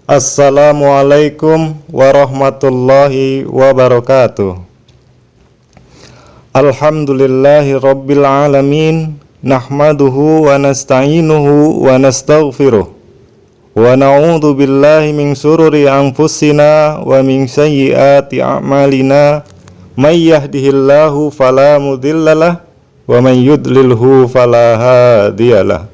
Assalamualaikum warahmatullahi wabarakatuh. Alhamdulillahi rabbil alamin. Nahmaduhu wa nasta'inuhu wa nastaghfiruh. Wa na'udhu billahi min sururi anfusina wa min sayyiati a'malina. May yahdihillahu fala mudhillalah wa may yudlilhu fala hadiyalah.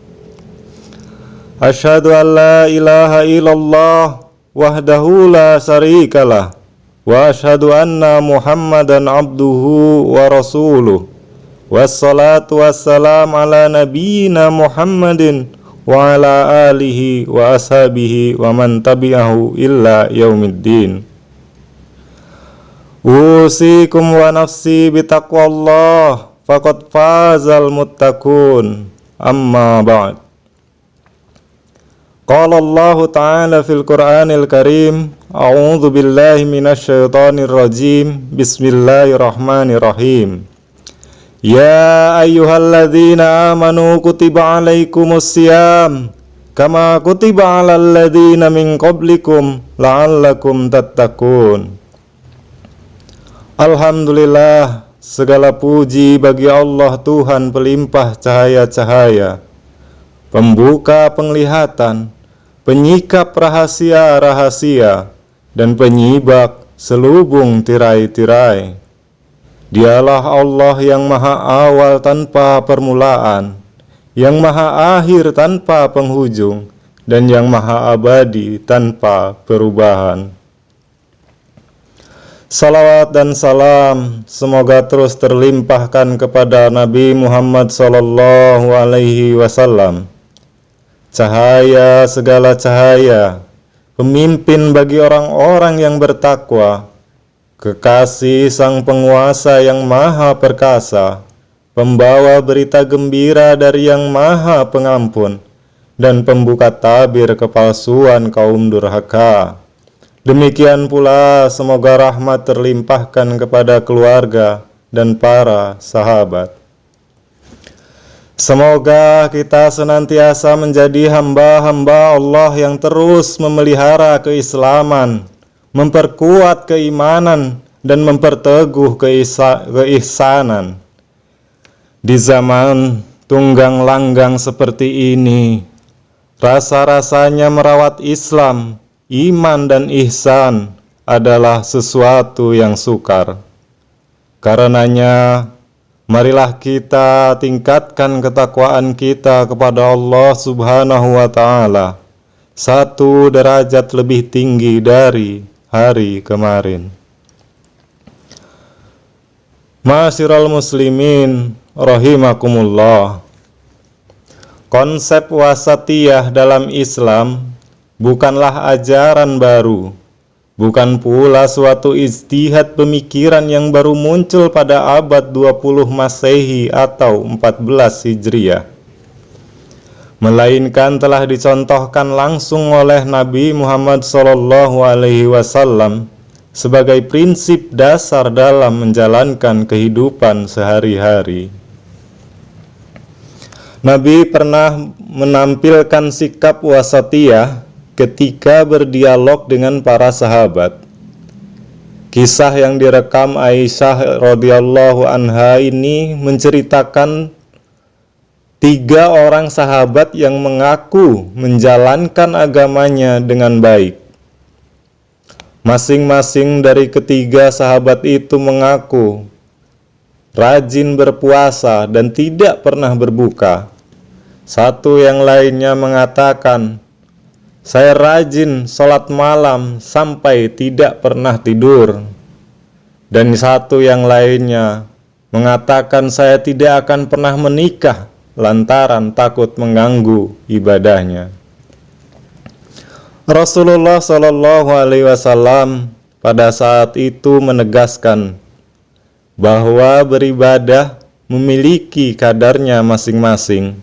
Asyhadu an la ilaha illallah wahdahu la syarikalah wa asyhadu anna Muhammadan abduhu wa rasuluh. Wassalatu wassalam ala nabiyyina Muhammadin wa ala alihi wa ashabihi wa man tabi'ahu illa yaumiddin. Usikum wa nafsi bitaqwallah faqad fazal muttaqun. Amma ba'd. Qala Allah Ta'ala fil Qur'anil Karim, a'udzu billahi minasy syaithanir rajim. Bismillahirrahmanirrahim. Ya ayyuhalladzina amanu kutiba 'alaikumus syiyam kama kutiba 'alal ladzina min qablikum la'allakum tattaqun. Alhamdulillah, segala puji bagi Allah Tuhan pelimpah cahaya-cahaya, pembuka penglihatan, penyikap rahasia-rahasia, dan penyibak selubung tirai-tirai. Dialah Allah yang maha awal tanpa permulaan, yang maha akhir tanpa penghujung, dan yang maha abadi tanpa perubahan. Salawat dan salam semoga terus terlimpahkan kepada Nabi Muhammad sallallahu alaihi wasallam, cahaya segala cahaya, pemimpin bagi orang-orang yang bertakwa, kekasih sang penguasa yang maha perkasa, pembawa berita gembira dari yang maha pengampun, dan pembuka tabir kepalsuan kaum durhaka. Demikian pula semoga rahmat terlimpahkan kepada keluarga dan para sahabat. Semoga kita senantiasa menjadi hamba-hamba Allah yang terus memelihara keislaman, memperkuat keimanan, dan memperteguh keihsanan. Di zaman tunggang langgang seperti ini, rasa-rasanya merawat Islam, iman, dan ihsan adalah sesuatu yang sukar. Karenanya, marilah kita tingkatkan ketakwaan kita kepada Allah Subhanahu wa Ta'ala 1 derajat lebih tinggi dari hari kemarin. Ma'asyiral muslimin rahimakumullah. Konsep wasatiyah dalam Islam bukanlah ajaran baru, bukan pula suatu ijtihad pemikiran yang baru muncul pada abad 20 Masehi atau 14 Hijriah, melainkan telah dicontohkan langsung oleh Nabi Muhammad SAW sebagai prinsip dasar dalam menjalankan kehidupan sehari-hari. Nabi pernah menampilkan sikap wasatiyah ketika berdialog dengan para sahabat. Kisah yang direkam Aisyah radhiyallahu anha ini menceritakan 3 orang sahabat yang mengaku menjalankan agamanya dengan baik. Masing-masing dari ketiga sahabat itu mengaku rajin berpuasa dan tidak pernah berbuka. Satu yang lainnya mengatakan, saya rajin sholat malam sampai tidak pernah tidur. Dan satu yang lainnya mengatakan, saya tidak akan pernah menikah lantaran takut mengganggu ibadahnya. Rasulullah SAW pada saat itu menegaskan bahwa beribadah memiliki kadarnya masing-masing.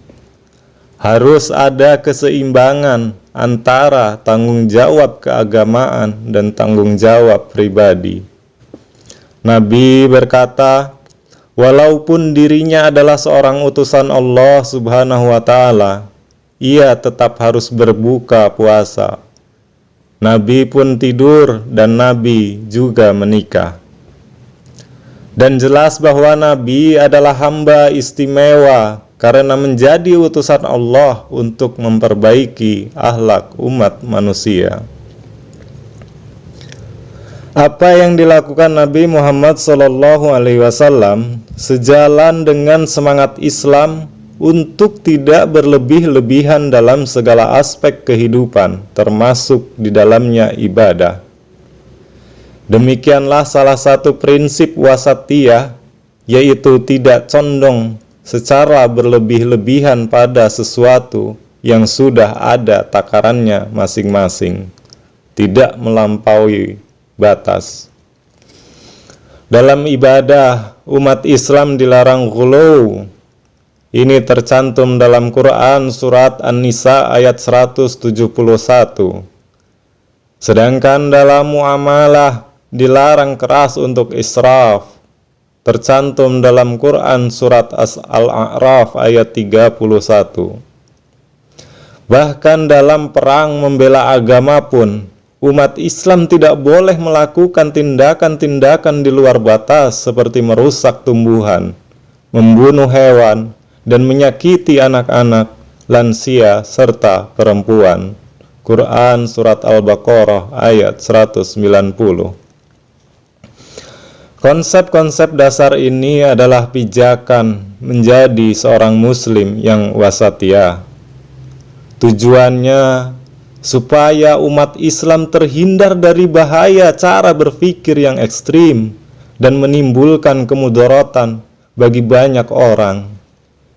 Harus ada keseimbangan antara tanggung jawab keagamaan dan tanggung jawab pribadi. Nabi berkata, walaupun dirinya adalah seorang utusan Allah Subhanahu wa Ta'ala, ia tetap harus berbuka puasa. Nabi pun tidur dan Nabi juga menikah. Dan jelas bahwa Nabi adalah hamba istimewa karena menjadi utusan Allah untuk memperbaiki akhlak umat manusia. Apa yang dilakukan Nabi Muhammad SAW sejalan dengan semangat Islam untuk tidak berlebih-lebihan dalam segala aspek kehidupan, termasuk di dalamnya ibadah. Demikianlah salah satu prinsip wasatiyah, yaitu tidak condong secara berlebih-lebihan pada sesuatu yang sudah ada takarannya masing-masing, tidak melampaui batas. Dalam ibadah, umat Islam dilarang ghuluw. Ini tercantum dalam Quran surat An-Nisa ayat 171. Sedangkan dalam muamalah dilarang keras untuk israf, tercantum dalam Quran surat Al-A'raf ayat 31. Bahkan dalam perang membela agama pun, umat Islam tidak boleh melakukan tindakan-tindakan di luar batas seperti merusak tumbuhan, membunuh hewan, dan menyakiti anak-anak, lansia, serta perempuan. Quran surat Al-Baqarah ayat 190. Konsep-konsep dasar ini adalah pijakan menjadi seorang muslim yang wasatiyah. Tujuannya supaya umat Islam terhindar dari bahaya cara berpikir yang ekstrim dan menimbulkan kemudaratan bagi banyak orang.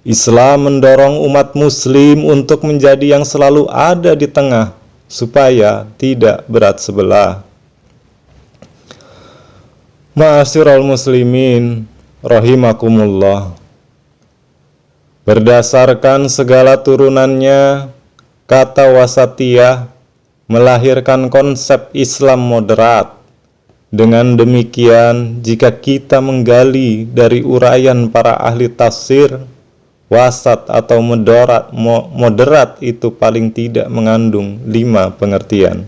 Islam mendorong umat muslim untuk menjadi yang selalu ada di tengah supaya tidak berat sebelah. Ma'asyiral muslimin rahimakumullah. Berdasarkan segala turunannya, kata wasatiyah melahirkan konsep Islam moderat. Dengan demikian, jika kita menggali dari uraian para ahli tafsir, wasat atau moderat itu paling tidak mengandung 5 pengertian.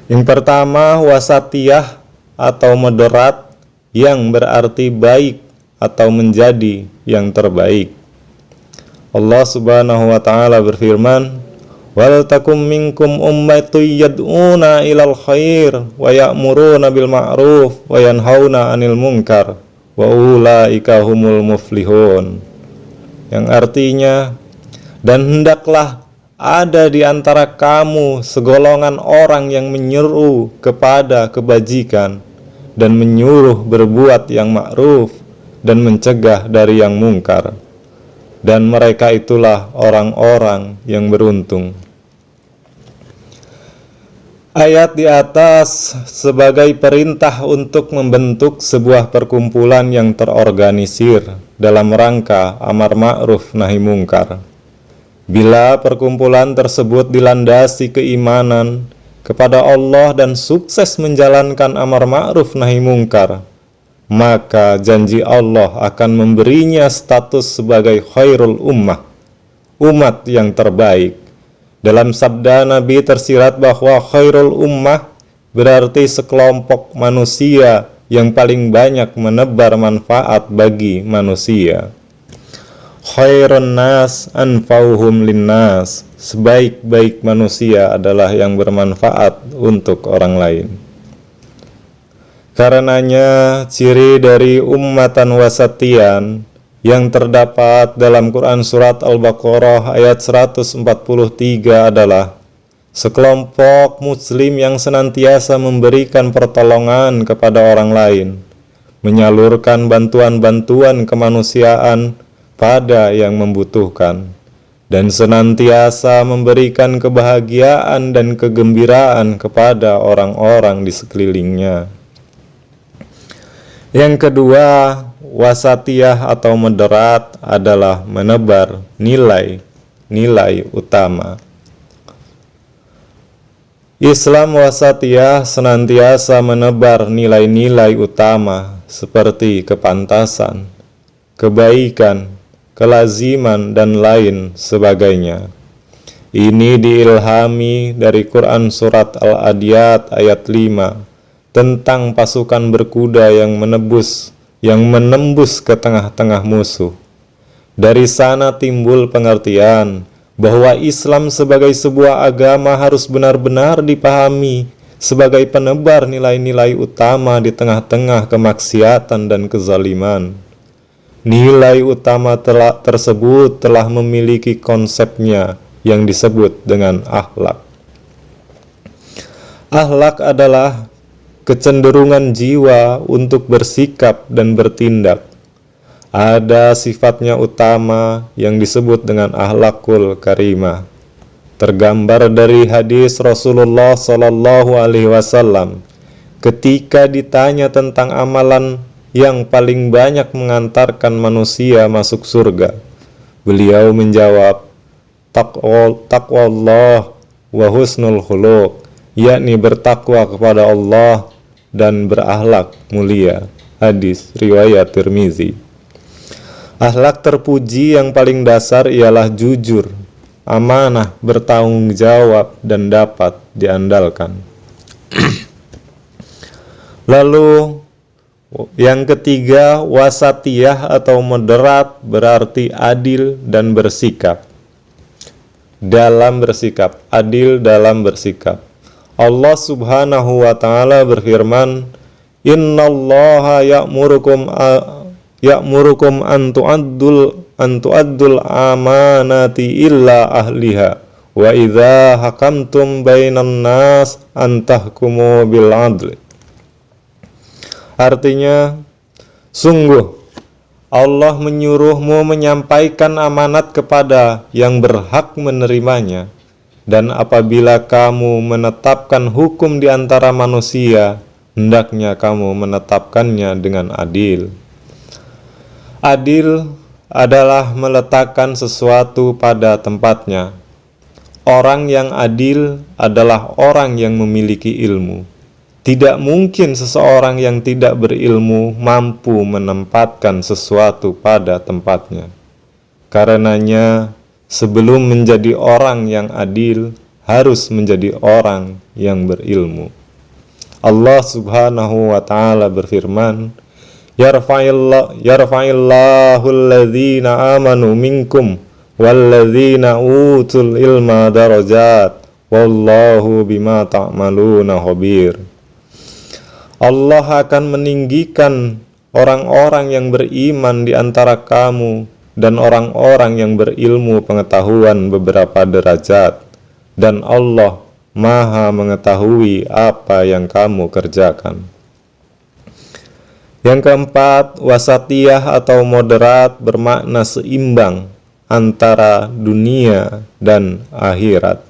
Yang pertama, wasatiyah atau moderat yang berarti baik atau menjadi yang terbaik. Allah Subhanahu wa Ta'ala berfirman, wal takum minkum ummatun yad'una ilal khair wa ya'muruna bil ma'ruf wa yanhauna 'anil munkar wa ulaika humul muflihun. Yang artinya, dan hendaklah ada di antara kamu segolongan orang yang menyeru kepada kebajikan dan menyuruh berbuat yang ma'ruf dan mencegah dari yang mungkar, dan mereka itulah orang-orang yang beruntung. Ayat di atas sebagai perintah untuk membentuk sebuah perkumpulan yang terorganisir dalam rangka amar ma'ruf nahi mungkar. Bila perkumpulan tersebut dilandasi keimanan kepada Allah dan sukses menjalankan amar ma'ruf nahi mungkar, maka janji Allah akan memberinya status sebagai khairul ummah, umat yang terbaik. Dalam sabda Nabi tersirat bahwa khairul ummah berarti sekelompok manusia yang paling banyak menebar manfaat bagi manusia. Khairun nas anfa'uhum linnas, sebaik-baik manusia adalah yang bermanfaat untuk orang lain. Karenanya ciri dari ummatan wasatian yang terdapat dalam Quran surat Al-Baqarah ayat 143 adalah sekelompok muslim yang senantiasa memberikan pertolongan kepada orang lain, menyalurkan bantuan-bantuan kemanusiaan pada yang membutuhkan, dan senantiasa memberikan kebahagiaan dan kegembiraan kepada orang-orang di sekelilingnya. Yang kedua, wasatiyah atau moderat adalah menebar nilai-nilai utama. Islam wasatiyah senantiasa menebar nilai-nilai utama seperti kepantasan, kebaikan, kelaziman, dan lain sebagainya. Ini diilhami dari Quran Surat Al-Adiyat ayat 5 tentang pasukan berkuda yang menembus ke tengah-tengah musuh. Dari sana timbul pengertian bahwa Islam sebagai sebuah agama harus benar-benar dipahami sebagai penebar nilai-nilai utama di tengah-tengah kemaksiatan dan kezaliman. Nilai utama tersebut telah memiliki konsepnya yang disebut dengan akhlak. Akhlak adalah kecenderungan jiwa untuk bersikap dan bertindak. Ada sifatnya utama yang disebut dengan akhlakul karimah. Tergambar dari hadis Rasulullah Sallallahu Alaihi Wasallam ketika ditanya tentang amalan yang paling banyak mengantarkan manusia masuk surga. Beliau menjawab, taqwallah wa husnul khuluq, yakni bertakwa kepada Allah dan berakhlak mulia. Hadis riwayat Tirmizi. Akhlak terpuji yang paling dasar ialah jujur, amanah, bertanggung jawab, dan dapat diandalkan. Lalu yang ketiga, wasatiyah atau moderat berarti adil dan bersikap. Adil dalam bersikap. Allah Subhanahu wa taala berfirman, "Innallaha ya'murukum an tu'addul amanati illa ahliha wa idza hakamtum bainan nas an tahkumu bil adl." Artinya, sungguh Allah menyuruhmu menyampaikan amanat kepada yang berhak menerimanya, dan apabila kamu menetapkan hukum di antara manusia, hendaknya kamu menetapkannya dengan adil. Adil adalah meletakkan sesuatu pada tempatnya. Orang yang adil adalah orang yang memiliki ilmu. Tidak mungkin seseorang yang tidak berilmu mampu menempatkan sesuatu pada tempatnya. Karenanya, sebelum menjadi orang yang adil, harus menjadi orang yang berilmu. Allah Subhanahu wa ta'ala berfirman, Yarfa'illahu alladhina amanu minkum walladhina utul ilma darajat wallahu bima ta'maluna khabir. Allah akan meninggikan orang-orang yang beriman di antara kamu dan orang-orang yang berilmu pengetahuan beberapa derajat, dan Allah Maha mengetahui apa yang kamu kerjakan. Yang keempat, wasatiyah atau moderat bermakna seimbang antara dunia dan akhirat.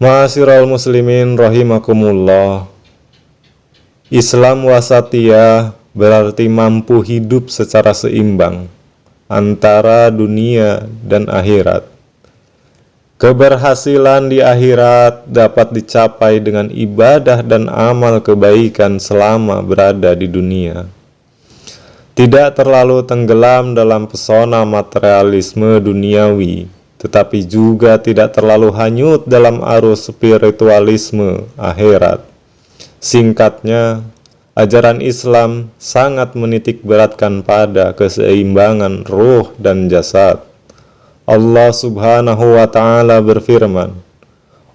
Ma'asyiral muslimin rahimakumullah, Islam wasatiyah berarti mampu hidup secara seimbang antara dunia dan akhirat. Keberhasilan di akhirat dapat dicapai dengan ibadah dan amal kebaikan selama berada di dunia. Tidak terlalu tenggelam dalam pesona materialisme duniawi, tetapi juga tidak terlalu hanyut dalam arus spiritualisme akhirat. Singkatnya, ajaran Islam sangat menitik beratkan pada keseimbangan ruh dan jasad. Allah Subhanahu wa ta'ala berfirman,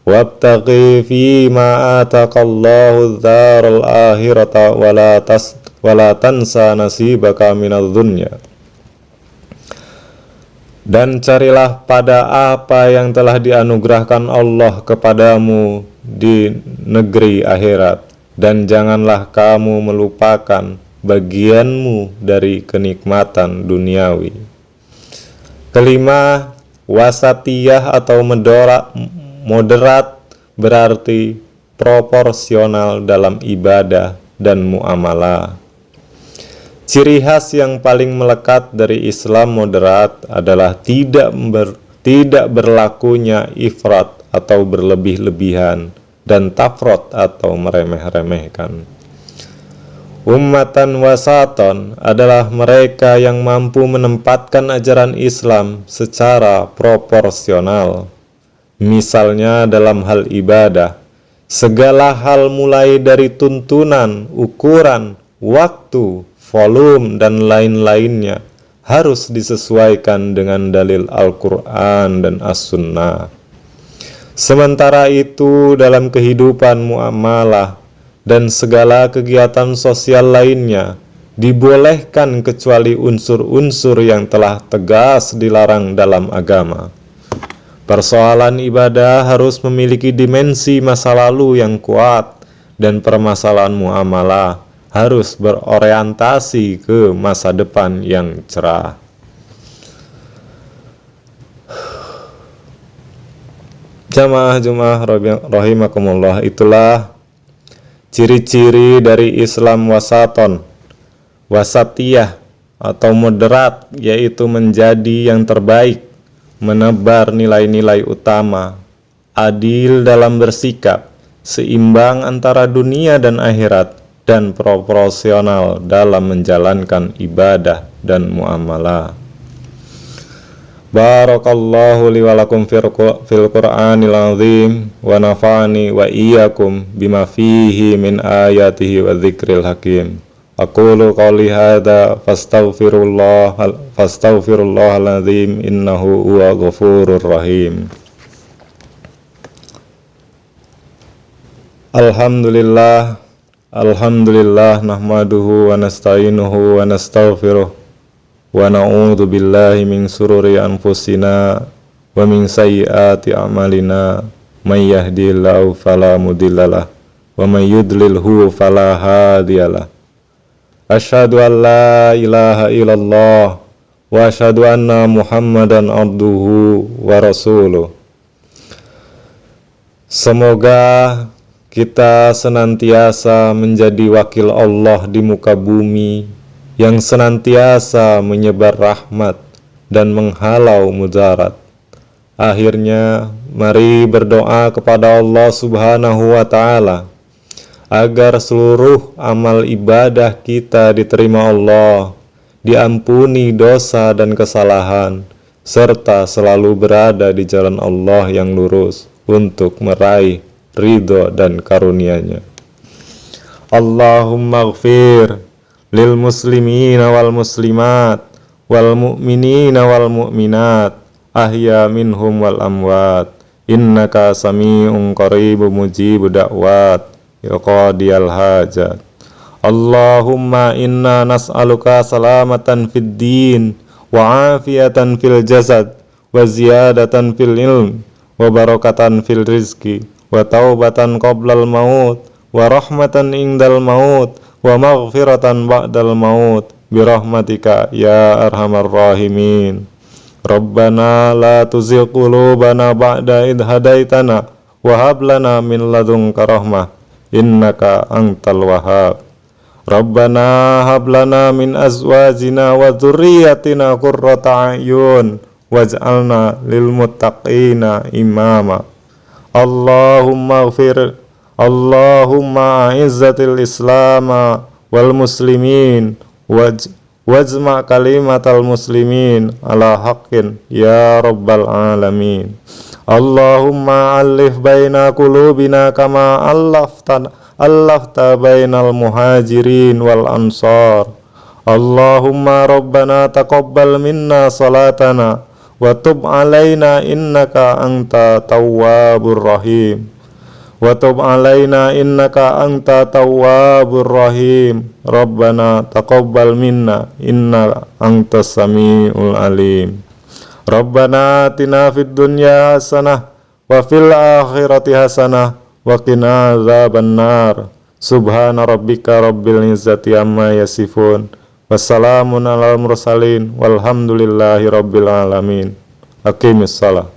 "Wabtaghi fima ataqallahu dzaral akhirata wa la tansa nasibaka minadz dunya." Dan carilah pada apa yang telah dianugerahkan Allah kepadamu di negeri akhirat, dan janganlah kamu melupakan bagianmu dari kenikmatan duniawi. Kelima, wasatiyah atau moderat berarti proporsional dalam ibadah dan muamalah. Ciri khas yang paling melekat dari Islam moderat adalah tidak berlakunya ifrat atau berlebih-lebihan dan tafrot atau meremeh-remehkan. Ummatan wasaton adalah mereka yang mampu menempatkan ajaran Islam secara proporsional. Misalnya dalam hal ibadah, segala hal mulai dari tuntunan, ukuran, waktu, volume, dan lain-lainnya harus disesuaikan dengan dalil Al-Quran dan As-Sunnah. Sementara itu dalam kehidupan muamalah dan segala kegiatan sosial lainnya dibolehkan kecuali unsur-unsur yang telah tegas dilarang dalam agama. Persoalan ibadah harus memiliki dimensi masa lalu yang kuat dan permasalahan muamalah harus berorientasi ke masa depan yang cerah. Jamaah Jumat rahimakumullah, itulah ciri-ciri dari Islam wasaton, wasatiyah atau moderat, yaitu menjadi yang terbaik, menebar nilai-nilai utama, adil dalam bersikap, seimbang antara dunia dan akhirat, dan proporsional dalam menjalankan ibadah dan muamalah. Barakallahu li wa lakum fil Qur'anil azim wa nafa'ani wa iyyakum bima fihi min ayatihi wa dzikril hakim. Aqulu qawli hadza fastaghfirullahal azim innahu huwa ghafurur rahim. Alhamdulillah nahmaduhu wa nasta'inuhu wa nastaghfiruh wa na'udzu billahi min sururi anfusina wa min sayyiati a'malina may yahdihillahu fala mudhillalah wa may yudlilhu fala hadiyalah. Asyhadu an la ilaha illallah wa asyhadu anna Muhammadan abduhu wa rasuluh. Semoga kita senantiasa menjadi wakil Allah di muka bumi yang senantiasa menyebar rahmat dan menghalau mudarat. Akhirnya, mari berdoa kepada Allah Subhanahu wa Ta'ala agar seluruh amal ibadah kita diterima Allah, diampuni dosa dan kesalahan, serta selalu berada di jalan Allah yang lurus untuk meraih ridho dan karunia-Nya. Allahumma ighfir lil muslimina wal muslimat wal mu'minina wal mu'minat ahya minhum wal amwat innaka sami'un qaribun mujibud da'wat ya qadiyal hajat. Allahumma inna nas'aluka salamatan fid din wa afiyatan fil jasad wa ziyadatan fil ilm wa barakatan fil rizki wa taubatan qoblal maut wa rahmatan indal maut wa maghfiratan ba'dal maut birahmatika ya arhamar rahimin. Rabbana la tuzigh qulubana ba'da idh hadaitana wa hab lana min ladunka rahmah innaka antal wahhab. Rabbana hab lana min azwajina wa dzurriyyatina qurrata a'yun waj'alna lil muttaqina imama. Allahumma a'izzatil islama wal muslimin wajma' kalimatal muslimin ala haqqin ya rabbal alamin. Allahumma alif baina qulubina kama allafta bainal muhajirin wal ansar. Allahumma rabbana taqabbal minna salatana wa tub alaina innaka anta tawwabur rahim. Wa tub alaina innaka anta tawwabur rahim. Rabbana taqabbal minna innaka antas samiul alim. Rabbana atina fid dunya hasanah wa fil akhirati hasanah wa qina adzabannar. Subhana rabbika rabbil izzati amma yasifun. Wassalamun alal mursalin walhamdulillahi rabbil alamin. Aqimis salat.